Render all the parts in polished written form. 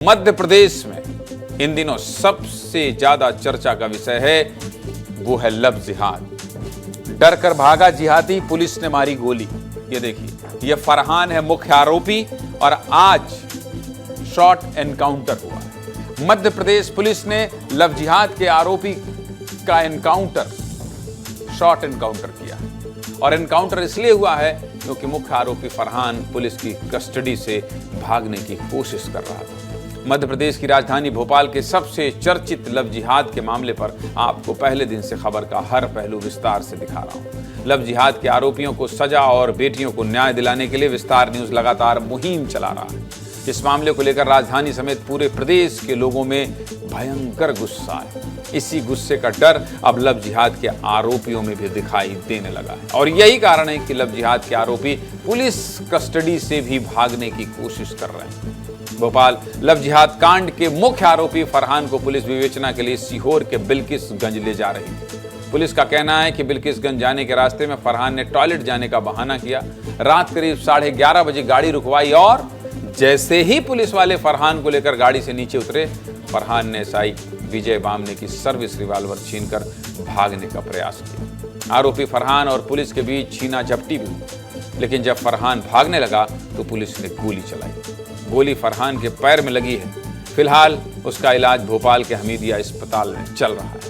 मध्य प्रदेश में इन दिनों सबसे ज्यादा चर्चा का विषय है वो है लव जिहाद। डर कर भागा जिहादी, पुलिस ने मारी गोली। ये देखिए, ये फरहान है मुख्य आरोपी और आज शॉर्ट एनकाउंटर हुआ है। मध्य प्रदेश पुलिस ने लव जिहाद के आरोपी का शॉर्ट एनकाउंटर किया और एनकाउंटर इसलिए हुआ है क्योंकि मुख्य आरोपी फरहान पुलिस की कस्टडी से भागने की कोशिश कर रहा था। मध्य प्रदेश की राजधानी भोपाल के सबसे चर्चित लव जिहाद के मामले पर आपको पहले दिन से खबर का हर पहलू विस्तार से दिखा रहा हूं। लव जिहाद के आरोपियों को सजा और बेटियों को न्याय दिलाने के लिए विस्तार न्यूज लगातार मुहिम चला रहा है। इस मामले को लेकर राजधानी समेत पूरे प्रदेश के लोगों में भयंकर गुस्सा है। इसी गुस्से का डर अब लव जिहाद के आरोपियों में भी दिखाई देने लगा है और यही कारण है कि लव जिहाद के आरोपी पुलिस कस्टडी से भी भागने की कोशिश कर रहे हैं। भोपाल लव जिहाद कांड के मुख्य आरोपी फरहान को पुलिस विवेचना के लिए सीहोर के बिल्किसगंज ले जा रही थी। पुलिस का कहना है कि बिल्किसगंज जाने के रास्ते में फरहान ने टॉयलेट जाने का बहाना किया। रात करीब 11:30 बजे गाड़ी रुकवाई और जैसे ही पुलिस वाले फरहान को लेकर गाड़ी से नीचे उतरे, फरहान ने एसआई विजय बामने की सर्विस रिवॉल्वर छीनकर भागने का प्रयास किया। आरोपी फरहान और पुलिस के बीच छीना झपटी भी हुई, लेकिन जब फरहान भागने लगा तो पुलिस ने गोली चलाई। गोली फरहान के पैर में लगी है। फिलहाल उसका इलाज भोपाल के हमीदिया अस्पताल में चल रहा है।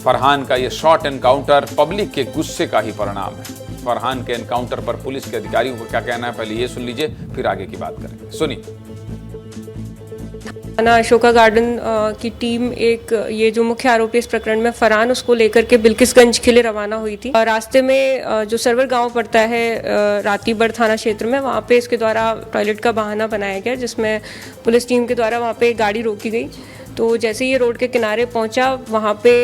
फरहान का यह शॉर्ट एनकाउंटर पब्लिक के गुस्से का ही परिणाम है। फरहान के एनकाउंटर पर पुलिस के अधिकारियों को क्या कहना है, पहले ये सुन लीजिए, फिर आगे की बात करेंगे। सुनिए। अशोका गार्डन की टीम ये जो मुख्य आरोपी इस प्रकरण में फरहान, उसको लेकर के बिल्किसगंज के लिए रवाना हुई थी। रास्ते में जो सरवर गांव पड़ता है रातीबड़ थाना क्षेत्र में, वहाँ पे इसके द्वारा टॉयलेट का बहाना बनाया गया, जिसमें पुलिस टीम के द्वारा वहाँ पे गाड़ी रोकी गई। तो जैसे ये रोड के किनारे पहुंचा, वहाँ पे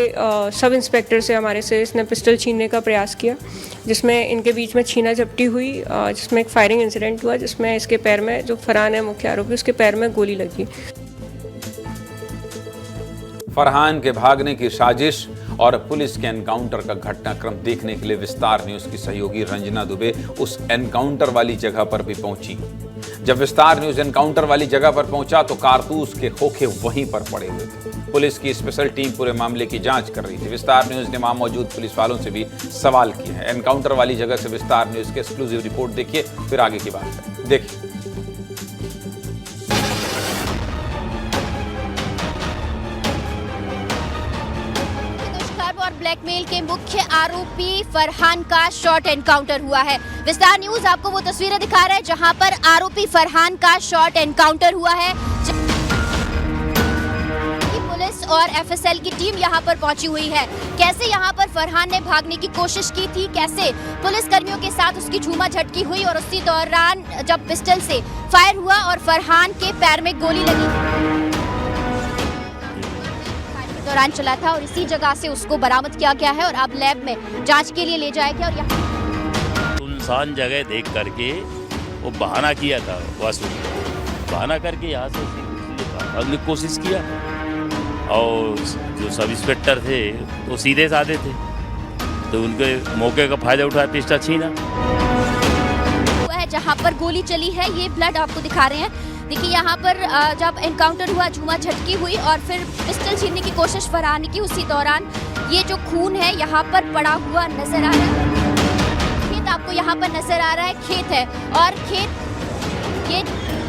सब इंस्पेक्टर से हमारे से इसने पिस्टल छीनने का प्रयास किया, जिसमें इनके बीच में छीना झपटी हुई, जिसमें एक फायरिंग इंसिडेंट हुआ, जिसमें इसके पैर में, जो फरहान है मुख्य आरोपी, उसके पैर में गोली लगी। फरहान के भागने की साजिश और पुलिस के एनकाउंटर का घटनाक्रम देखने के लिए विस्तार न्यूज की सहयोगी रंजना दुबे उस एनकाउंटर वाली जगह पर भी पहुंची। जब विस्तार न्यूज एनकाउंटर वाली जगह पर पहुंचा तो कारतूस के खोखे वहीं पर पड़े हुए थे। पुलिस की स्पेशल टीम पूरे मामले की जांच कर रही थी। विस्तार न्यूज ने वहां मौजूद पुलिस वालों से भी सवाल किए हैं। एनकाउंटर वाली जगह से विस्तार न्यूज की एक्सक्लूसिव रिपोर्ट देखिए, फिर आगे की बात करें। देखिए। ब्लैकमेल के मुख्य आरोपी फरहान का शॉर्ट एनकाउंटर हुआ है। विस्तार न्यूज आपको वो तस्वीरें दिखा रहा है जहां पर आरोपी फरहान का शॉर्ट एनकाउंटर हुआ है। पुलिस और एफएसएल की टीम यहां पर पहुंची हुई है। कैसे यहां पर फरहान ने भागने की कोशिश की थी, कैसे पुलिस कर्मियों के साथ उसकी झूमा झटकी हुई और उसी दौरान जब पिस्टल से फायर हुआ और फरहान के पैर में गोली लगी दौरान चला था और इसी जगह से उसको बरामद किया गया है और अब लैब में जांच के लिए ले जाया गया। और यहाँ सुनसान जगह देख करके वो बहाना किया था, बहाना करके यहाँ से भागने की कोशिश किया और जो सब इंस्पेक्टर थे वो सीधे साधे थे, तो उनके मौके का फायदा उठाया, पिस्टल छीना। जहाँ पर गोली चली है, ये ब्लड आपको दिखा रहे हैं। देखिए यहाँ पर जब एनकाउंटर हुआ, झूमा झटकी हुई और फिर पिस्टल छीनने की कोशिश फरहान की, उसी दौरान ये जो खून है यहाँ पर पड़ा हुआ नजर आ रहा है। खेत आपको यहाँ पर नजर आ रहा है, खेत है और ये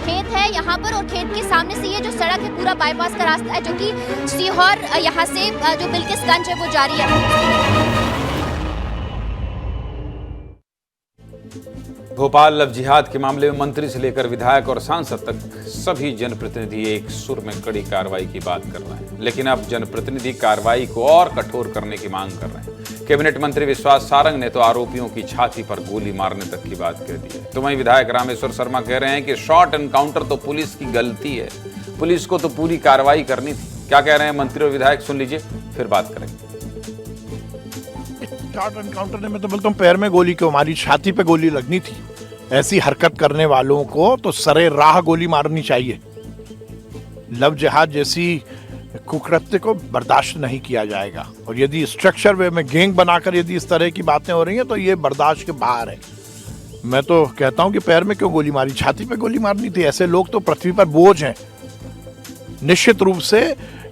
खेत है यहाँ पर, और खेत के सामने से ये जो सड़क है पूरा बाईपास का रास्ता है, जो कि सीहोर यहाँ से जो बिल्किसगंज है वो जारी है। भोपाल लव जिहाद के मामले में मंत्री से लेकर विधायक और सांसद तक सभी जनप्रतिनिधि एक सुर में कड़ी कार्रवाई की बात कर रहे हैं, लेकिन अब जनप्रतिनिधि कार्रवाई को और कठोर करने की मांग कर रहे हैं। कैबिनेट मंत्री विश्वास सारंग ने तो आरोपियों की छाती पर गोली मारने तक की बात कह दी है। तो वहीं विधायक रामेश्वर शर्मा कह रहे हैं कि शॉर्ट एनकाउंटर तो पुलिस की गलती है, पुलिस को तो पूरी कार्रवाई करनी थी। क्या कह रहे हैं मंत्री और विधायक, सुन लीजिए, फिर बात करेंगे। शॉर्ट एनकाउंटर ने, मैं तो बोलता हूँ, पैर में गोली क्यों मारी, छाती पे गोली लगनी थी। ऐसी हरकत करने वालों को तो सरे राह गोली मारनी चाहिए। लव जिहाद जैसी कुकृत्य को बर्दाश्त नहीं किया जाएगा और यदि स्ट्रक्चर वे में गैंग बनाकर यदि इस तरह की बातें हो रही हैं तो ये बर्दाश्त के बाहर है। मैं तो कहता हूं कि पैर में क्यों गोली मारी, छाती पे गोली मारनी थी। ऐसे लोग तो पृथ्वी पर बोझ हैं। निश्चित रूप से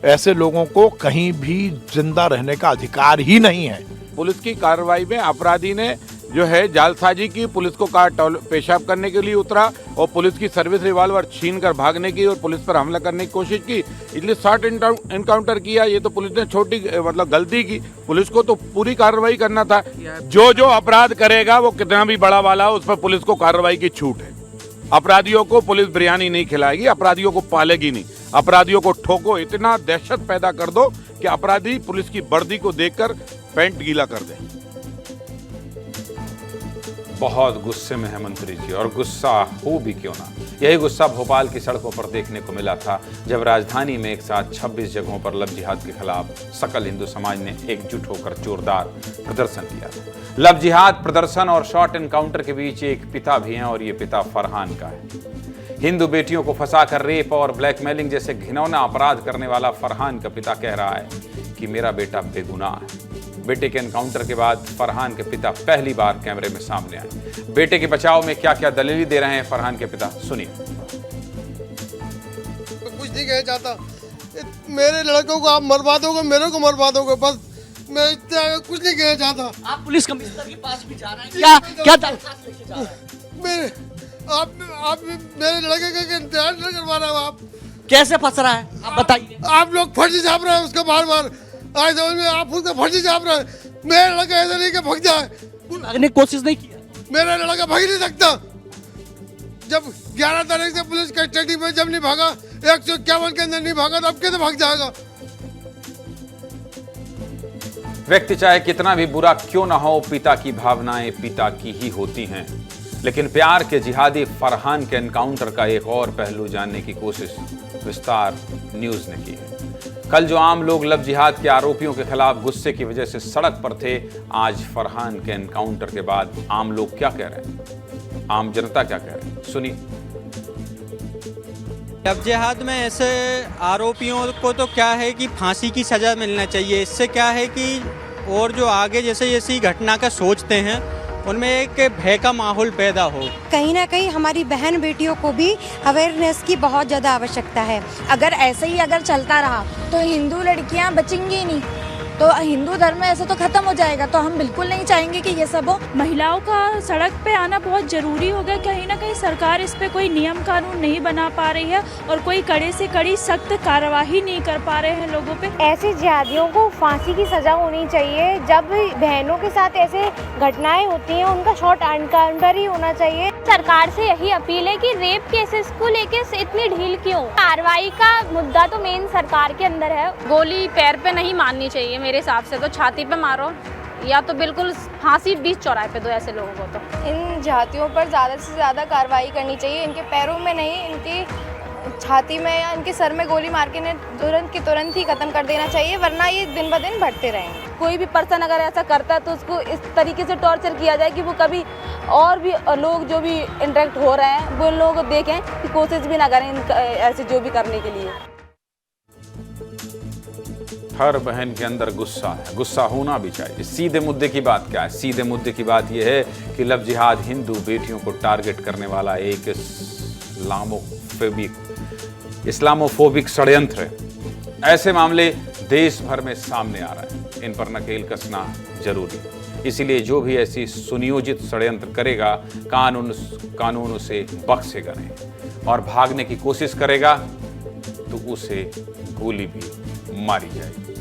ऐसे लोगों को कहीं भी जिंदा रहने का अधिकार ही नहीं है। पुलिस की कार्रवाई में अपराधी ने जो है जालसाजी की, पुलिस को कहा पेशाब करने के लिए उतरा और पुलिस की सर्विस रिवॉल्वर छीन कर भागने की और पुलिस पर हमला करने की कोशिश की, इसलिए शॉर्ट एनकाउंटर किया। ये तो पुलिस ने छोटी मतलब गलती की, पुलिस को तो पूरी कार्रवाई करना था। जो अपराध करेगा वो कितना भी बड़ा वाला हो, उस पर पुलिस को कार्रवाई की छूट है। अपराधियों को पुलिस बिरयानी नहीं खिलाएगी, अपराधियों को पालेगी नहीं। अपराधियों को ठोको, इतना दहशत पैदा कर दो कि अपराधी पुलिस की वर्दी को देखकर पैंट गीला कर दे। बहुत गुस्से में है मंत्री जी, और गुस्सा हो भी क्यों ना। यही गुस्सा भोपाल की सड़कों पर देखने को मिला था जब राजधानी में एक साथ 26 जगहों पर लव जिहाद के खिलाफ सकल हिंदू समाज ने एकजुट होकर जोरदार प्रदर्शन किया था। लव जिहाद प्रदर्शन और शॉर्ट एनकाउंटर के बीच एक पिता भी हैं, और ये पिता फरहान का है। हिंदू बेटियों को फंसाकर रेप और ब्लैकमेलिंग जैसे घिनौना अपराध करने वाला फरहान का पिता कह रहा है कि मेरा बेटा बेगुनाह है। बेटे के एनकाउंटर के बाद फरहान के पिता पहली बार कैमरे में सामने आए। बेटे के बचाव में क्या क्या दलील दे रहे हैं फरहान के पिता, सुनिए। कुछ नहीं कहना चाहता, मेरे लड़कों को आप मरवा दोगे, मेरे को मरवा दोगे, बस मैं इतना कुछ नहीं कहना चाहता। आप पुलिस कमिश्नर के पास भी जा रहे हैं, क्या दरखास्त लेके जा रहे हैं? मेरे आप मेरे लड़के का इंतजार नहीं करवा रहे हो। आप कैसे फंस रहा है आप बताइए। आप लोग फर्जी छाप रहे हैं उसका बार बार, आज समझ में आप उसका फर्जी छाप रहे हैं। मेरा लड़का ऐसा नहीं कि भाग जाए, भागने की कोशिश नहीं किया। मेरा लड़का भाग नहीं सकता। जब 11 तारीख से पुलिस कस्टडी में जब नहीं भागा, 151 के अंदर नहीं भागा, तो अब कैसे भाग जाएगा। व्यक्ति चाहे कितना भी बुरा क्यों ना हो, पिता की भावनाएं पिता की ही होती हैं। लेकिन प्यार के जिहादी फरहान के एनकाउंटर का एक और पहलू जानने की कोशिश विस्तार न्यूज ने की है। कल जो आम लोग लव जिहाद के आरोपियों के खिलाफ गुस्से की वजह से सड़क पर थे, आज फरहान के एनकाउंटर के बाद आम लोग क्या कह रहे हैं, आम जनता क्या कह रहे हैं, सुनिए। लव जिहाद में ऐसे आरोपियों को तो क्या है कि फांसी की सजा मिलना चाहिए। इससे क्या है कि और जो आगे जैसे ऐसी घटना का सोचते हैं उनमें एक भय का माहौल पैदा हो। कहीं ना कहीं हमारी बहन बेटियों को भी अवेयरनेस की बहुत ज़्यादा आवश्यकता है। अगर ऐसे ही अगर चलता रहा तो हिंदू लड़कियां बचेंगी ही नहीं, तो हिंदू धर्म ऐसे तो खत्म हो जाएगा। तो हम बिल्कुल नहीं चाहेंगे कि ये सब हो। महिलाओं का सड़क पे आना बहुत जरूरी हो गया। कहीं ना कहीं सरकार इस पे कोई नियम कानून नहीं बना पा रही है और कोई कड़े से कड़ी सख्त कार्रवाई नहीं कर पा रहे हैं लोगों पे। ऐसे जिहादियों को फांसी की सजा होनी चाहिए। जब बहनों के साथ ऐसे घटनाएं होती हैं उनका शॉर्ट एनकाउंटर ही होना चाहिए। सरकार से यही अपील है कि रेप केसेस को लेके इतनी ढील क्यों। कार्रवाई का मुद्दा तो मेन सरकार के अंदर है। गोली पैर पे नहीं मारनी चाहिए मेरे हिसाब से, तो छाती पे मारो या तो बिल्कुल फांसी बीच चौराहे पे दो ऐसे लोगों को। तो इन जातियों पर ज़्यादा से ज़्यादा कार्रवाई करनी चाहिए। इनके पैरों में नहीं, इनकी छाती में या इनके सर में गोली मार के तुरंत ही खत्म कर देना चाहिए, वरना ये दिन ब दिन बढ़ते रहेंगे। कोई भी पर्सन अगर ऐसा करता है तो उसको इस तरीके से टॉर्चर किया जाए कि वो कभी और भी लोग जो भी इंटरेक्ट हो रहे हैं वो लोग देखें कि कोशिश भी ना करें ऐसे जो भी करने के लिए। हर बहन के अंदर गुस्सा है, गुस्सा होना भी चाहिए। सीधे मुद्दे की बात क्या है? सीधे मुद्दे की बात यह है कि लव जिहाद हिंदू बेटियों को टारगेट करने वाला एक इस्लामोफोबिक षड्यंत्र है। ऐसे मामले देश भर में सामने आ रहे हैं, इन पर नकेल कसना जरूरी है। इसीलिए जो भी ऐसी सुनियोजित षड्यंत्र करेगा कानून उसे बख्शेगा नहीं, और भागने की कोशिश करेगा तो उसे गोली भी मारी जाएगी।